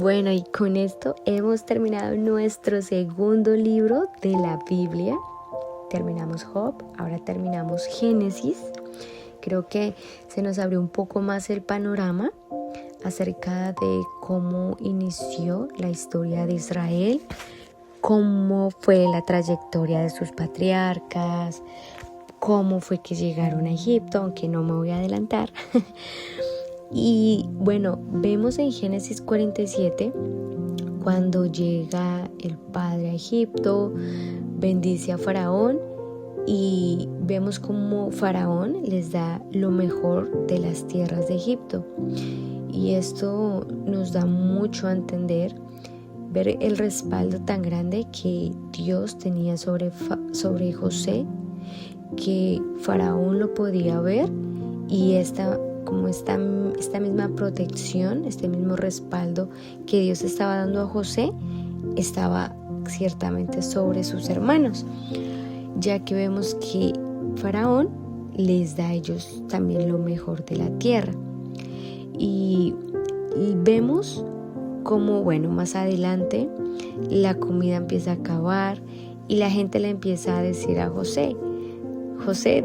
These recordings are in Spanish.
Bueno, y con esto hemos terminado nuestro segundo libro de la Biblia. Terminamos Job, ahora terminamos Génesis. Creo que se nos abrió un poco más el panorama acerca de cómo inició la historia de Israel, cómo fue la trayectoria de sus patriarcas, cómo fue que llegaron a Egipto, aunque no me voy a adelantar. Y bueno, vemos en Génesis 47 cuando llega el padre a Egipto, bendice a Faraón y vemos cómo Faraón les da lo mejor de las tierras de Egipto. Y esto nos da mucho a entender, ver el respaldo tan grande que Dios tenía sobre José, que Faraón lo podía ver y esta misma protección, este mismo respaldo que Dios estaba dando a José, estaba ciertamente sobre sus hermanos, ya que vemos que Faraón les da a ellos también lo mejor de la tierra. Y vemos cómo, más adelante la comida empieza a acabar y la gente le empieza a decir a José,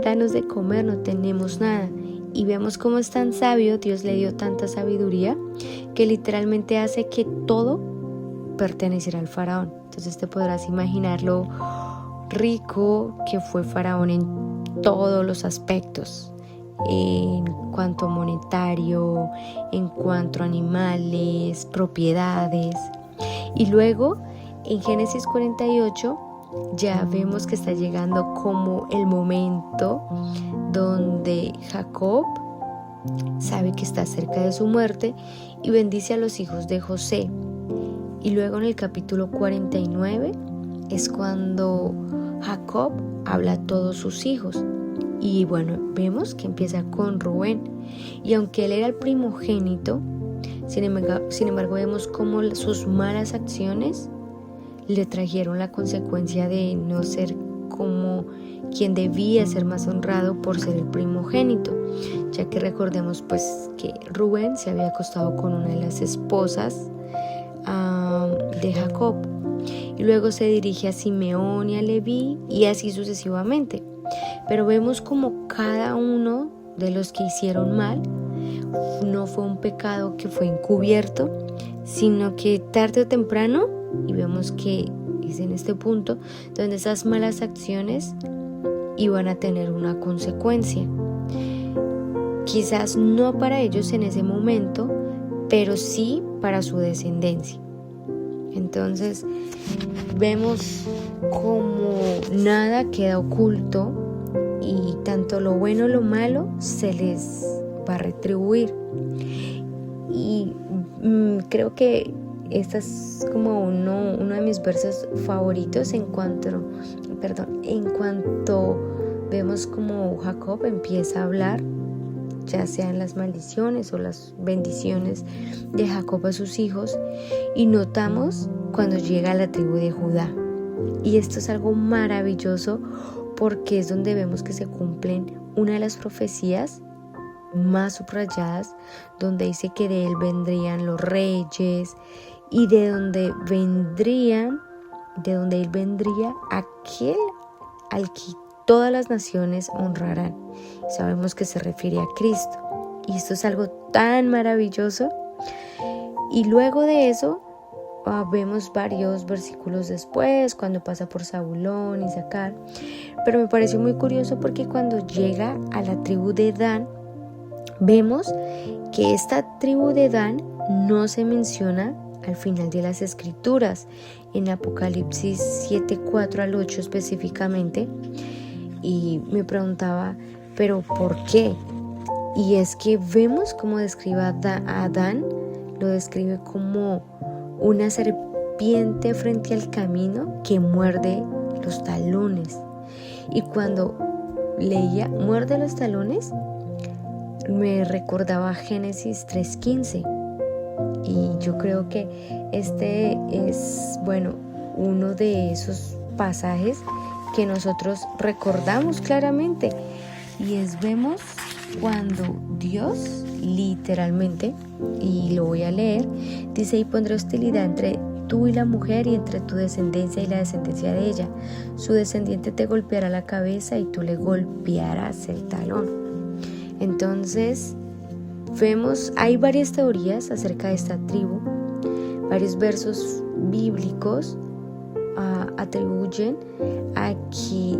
danos de comer, no tenemos nada. Y vemos cómo es tan sabio, Dios le dio tanta sabiduría que literalmente hace que todo perteneciera al faraón. Entonces te podrás imaginar lo rico que fue Faraón en todos los aspectos, en cuanto a monetario, en cuanto a animales, propiedades. Y luego en Génesis 48 ya vemos que está llegando como el momento donde Jacob sabe que está cerca de su muerte y bendice a los hijos de José. Y luego en el capítulo 49 es cuando Jacob habla a todos sus hijos. Y vemos que empieza con Rubén. Y aunque él era el primogénito, sin embargo vemos cómo sus malas acciones le trajeron la consecuencia de no ser como quien debía ser más honrado por ser el primogénito, ya que recordemos que Rubén se había acostado con una de las esposas de Jacob, y luego se dirige a Simeón y a Leví y así sucesivamente. Pero vemos como cada uno de los que hicieron mal no fue un pecado que fue encubierto, sino que tarde o temprano, y vemos que es en este punto donde esas malas acciones iban a tener una consecuencia. Quizás no para ellos en ese momento, pero sí para su descendencia. Entonces vemos como nada queda oculto y tanto lo bueno como lo malo se les va a retribuir. Y creo que este es como uno de mis versos favoritos en cuanto vemos como Jacob empieza a hablar, ya sean las maldiciones o las bendiciones de Jacob a sus hijos, y notamos cuando llega a la tribu de Judá. Y esto es algo maravilloso porque es donde vemos que se cumplen una de las profecías más subrayadas, donde dice que de él vendrían los reyes y de donde él vendría aquel al que todas las naciones honrarán. Sabemos que se refiere a Cristo, y esto es algo tan maravilloso. Y luego de eso vemos varios versículos después cuando pasa por Zabulón y Isaacar, pero me pareció muy curioso porque cuando llega a la tribu de Dan, vemos que esta tribu de Dan no se menciona al final de las escrituras, en Apocalipsis 7:4 al 8 específicamente, y me preguntaba, ¿pero por qué? Y es que vemos cómo describe a Dan, lo describe como una serpiente frente al camino que muerde los talones. Y cuando leía muerde los talones, me recordaba Génesis 3:15. Y yo creo que este es, uno de esos pasajes que nosotros recordamos claramente. Y vemos cuando Dios, literalmente, y lo voy a leer, dice: y pondré hostilidad entre tú y la mujer, y entre tu descendencia y la descendencia de ella. Su descendiente te golpeará la cabeza y tú le golpearás el talón. Entonces, hay varias teorías acerca de esta tribu. Varios versos bíblicos atribuyen a que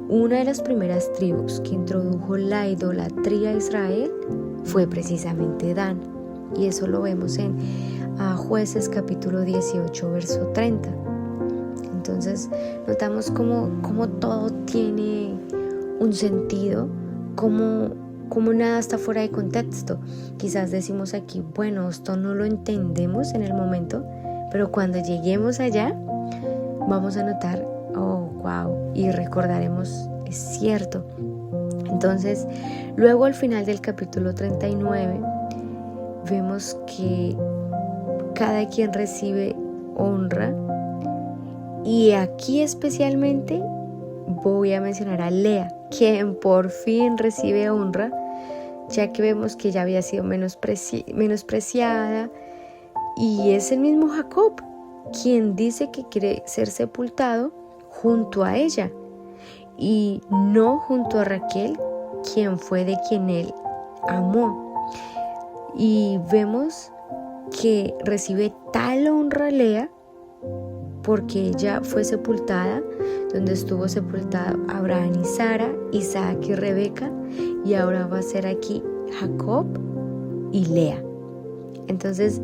una de las primeras tribus que introdujo la idolatría a Israel fue precisamente Dan. Y eso lo vemos en Jueces capítulo 18, verso 30. Entonces notamos cómo todo tiene un sentido, cómo nada está fuera de contexto. Quizás decimos aquí, bueno, esto no lo entendemos en el momento, pero cuando lleguemos allá vamos a notar, oh, wow, y recordaremos, es cierto. Entonces, luego al final del capítulo 39, vemos que cada quien recibe honra, y aquí especialmente voy a mencionar a Lea, quien por fin recibe honra, ya que vemos que ella había sido menospreciada, y es el mismo Jacob quien dice que quiere ser sepultado junto a ella y no junto a Raquel, quien fue de quien él amó. Y vemos que recibe tal honra Lea porque ella fue sepultada donde estuvo sepultado Abraham y Sara, Isaac y Rebeca, y ahora va a ser aquí Jacob y Lea. Entonces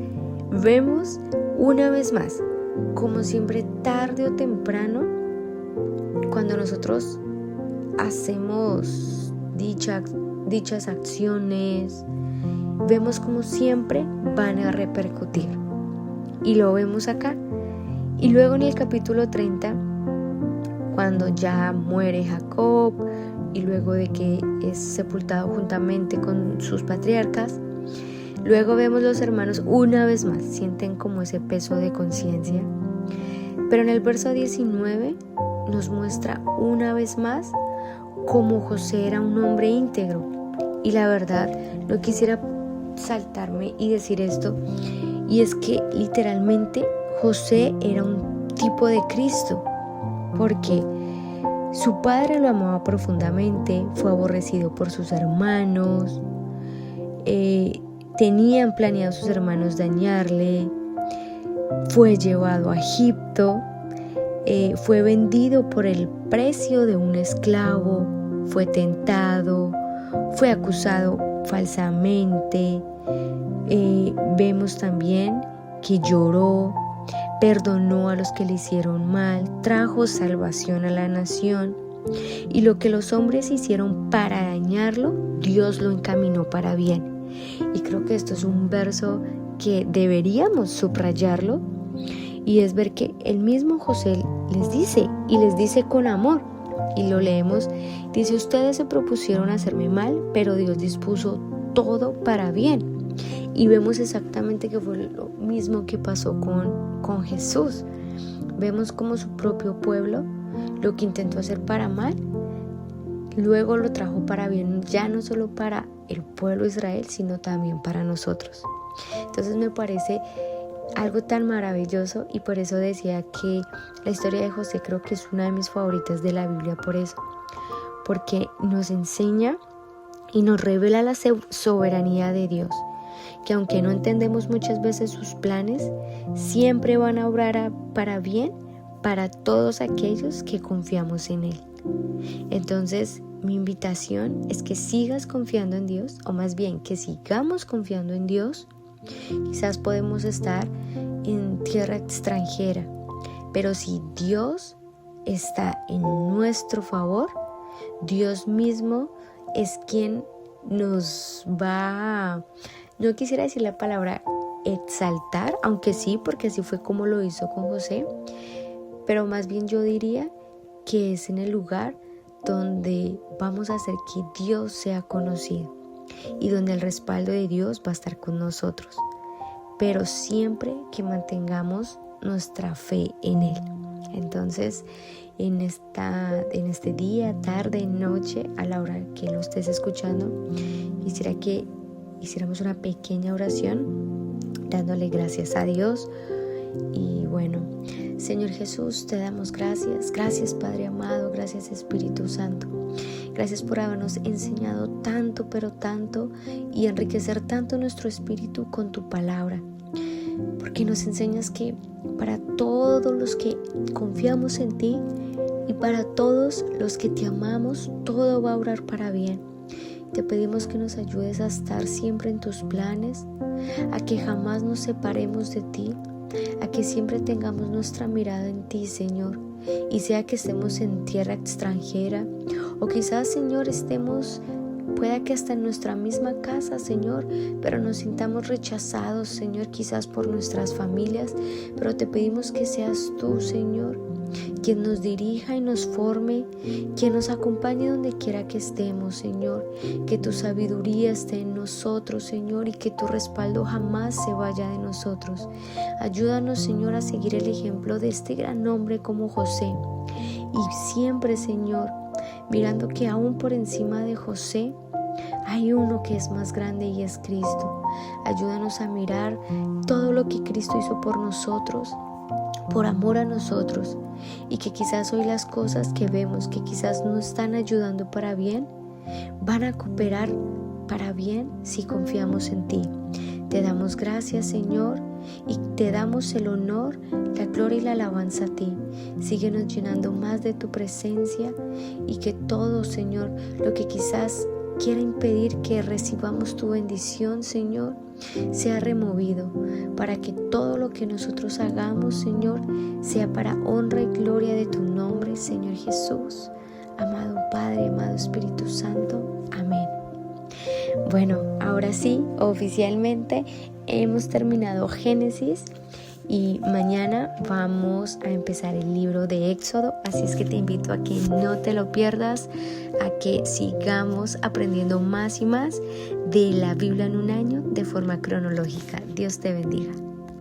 vemos una vez más, como siempre, tarde o temprano, cuando nosotros hacemos dichas acciones, vemos como siempre van a repercutir, y lo vemos acá. Y luego en el capítulo 30, cuando ya muere Jacob y luego de que es sepultado juntamente con sus patriarcas, luego vemos los hermanos una vez más, sienten como ese peso de conciencia. Pero en el verso 19 nos muestra una vez más cómo José era un hombre íntegro. Y la verdad, no quisiera saltarme y decir esto, y es que literalmente José era un tipo de Cristo, porque su padre lo amaba profundamente, fue aborrecido por sus hermanos, tenían planeado sus hermanos dañarle, fue llevado a Egipto, fue vendido por el precio de un esclavo, fue tentado, fue acusado falsamente. Vemos también que lloró, perdonó a los que le hicieron mal, trajo salvación a la nación, y lo que los hombres hicieron para dañarlo, Dios lo encaminó para bien. Y creo que esto es un verso que deberíamos subrayarlo, y es ver que el mismo José les dice con amor, y lo leemos, dice: ustedes se propusieron hacerme mal, pero Dios dispuso todo para bien. Y vemos exactamente que fue lo mismo que pasó con Jesús. Vemos como su propio pueblo, lo que intentó hacer para mal, luego lo trajo para bien, ya no solo para el pueblo de Israel, sino también para nosotros. Entonces me parece algo tan maravilloso, y por eso decía que la historia de José creo que es una de mis favoritas de la Biblia, por eso, porque nos enseña y nos revela la soberanía de Dios, que aunque no entendemos muchas veces sus planes, siempre van a obrar para bien para todos aquellos que confiamos en Él. Entonces, mi invitación es que sigas confiando en Dios, o más bien que sigamos confiando en Dios. Quizás podemos estar en tierra extranjera, pero si Dios está en nuestro favor, Dios mismo es quien nos va a, no quisiera decir la palabra exaltar, aunque sí, porque así fue como lo hizo con José, pero más bien yo diría que es en el lugar donde vamos a hacer que Dios sea conocido y donde el respaldo de Dios va a estar con nosotros, pero siempre que mantengamos nuestra fe en Él. Entonces, en este día, tarde, noche, a la hora que lo estés escuchando. Quisiera que hiciéramos una pequeña oración dándole gracias a Dios. Y bueno, Señor Jesús, te damos gracias. Gracias, Padre amado. Gracias, Espíritu Santo. Gracias por habernos enseñado tanto, pero tanto, y enriquecer tanto nuestro espíritu con tu palabra. Porque nos enseñas que para todos los que confiamos en ti y para todos los que te amamos, todo va a obrar para bien. Te pedimos que nos ayudes a estar siempre en tus planes, a que jamás nos separemos de ti, a que siempre tengamos nuestra mirada en ti, Señor, y sea que estemos en tierra extranjera o quizás, Señor, pueda que hasta en nuestra misma casa, Señor, pero nos sintamos rechazados, Señor, quizás por nuestras familias, pero te pedimos que seas tú, Señor, quien nos dirija y nos forme, quien nos acompañe donde quiera que estemos, Señor, que tu sabiduría esté en nosotros, Señor, y que tu respaldo jamás se vaya de nosotros. Ayúdanos, Señor, a seguir el ejemplo de este gran hombre como José, y siempre, Señor, mirando que aún por encima de José hay uno que es más grande y es Cristo. Ayúdanos a mirar todo lo que Cristo hizo por nosotros, por amor a nosotros, y que quizás hoy las cosas que vemos que quizás no están ayudando para bien, van a cooperar para bien si confiamos en ti. Te damos gracias, Señor, y te damos el honor, la gloria y la alabanza a ti. Síguenos llenando más de tu presencia y que todo, Señor, lo que quizás quiera impedir que recibamos tu bendición, Señor, sea removido, para que todo lo que nosotros hagamos, Señor, sea para honra y gloria de tu nombre, Señor Jesús. Amado Padre, amado Espíritu Santo. Amén. Bueno, ahora sí, oficialmente hemos terminado Génesis y mañana vamos a empezar el libro de Éxodo, así es que te invito a que no te lo pierdas, a que sigamos aprendiendo más y más de la Biblia en un año de forma cronológica. Dios te bendiga.